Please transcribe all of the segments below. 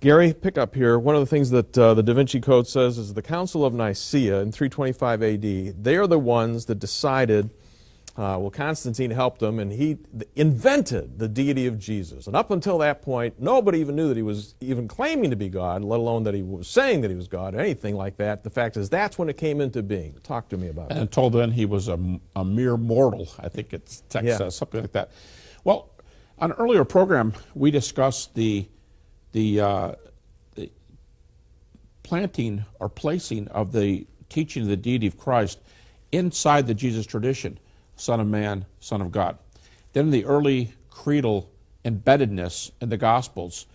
Gary, pick up here. One of the things that the Da Vinci Code says is the Council of Nicaea in 325 AD, they are the ones that decided, Constantine helped them, and he invented the deity of Jesus. And up until that point, nobody even knew that he was even claiming to be God, let alone that he was saying that he was God or anything like that. The fact is, that's when it came into being. Talk to me about it. And until then, he was a mere mortal. I think it's text says something like that. Well, on an earlier program, we discussed the planting or placing of the teaching of the deity of Christ inside the Jesus tradition, Son of Man, Son of God. Then the early creedal embeddedness in the Gospels,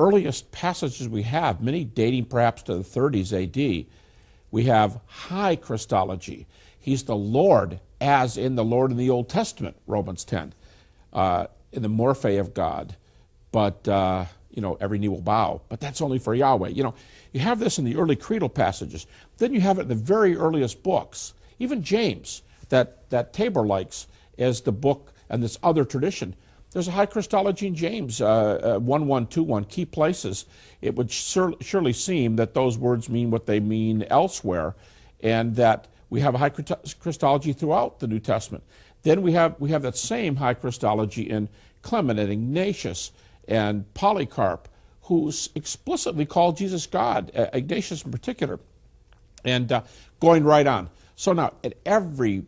earliest passages we have, many dating perhaps to the 30s AD, we have high Christology. He's the Lord, as in the Lord in the Old Testament, Romans 10, in the morphe of God. But every knee will bow. But that's only for Yahweh. You have this in the early creedal passages. Then you have it in the very earliest books. Even James, that Tabor likes as the book and this other tradition. There's a high Christology in James, 1121, key places. It would surely seem that those words mean what they mean elsewhere, and that we have a high Christology throughout the New Testament. Then we have that same high Christology in Clement and Ignatius and Polycarp, who explicitly called Jesus God, Ignatius in particular, and going right on. So now, at every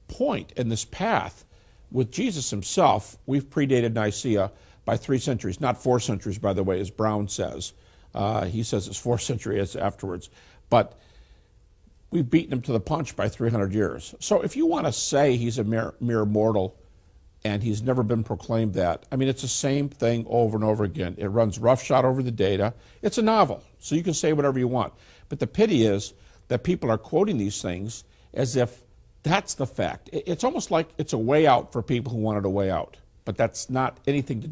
point in this path, with Jesus himself, we've predated Nicaea by 3 centuries, not 4 centuries, by the way, as Brown says. He says it's 4 centuries afterwards. But we've beaten him to the punch by 300 years. So if you want to say he's a mere mortal, and he's never been proclaimed that, I mean, it's the same thing over and over again. It runs roughshod over the data. It's a novel, so you can say whatever you want. But the pity is that people are quoting these things as if that's the fact. It's almost like it's a way out for people who wanted a way out. But that's not anything to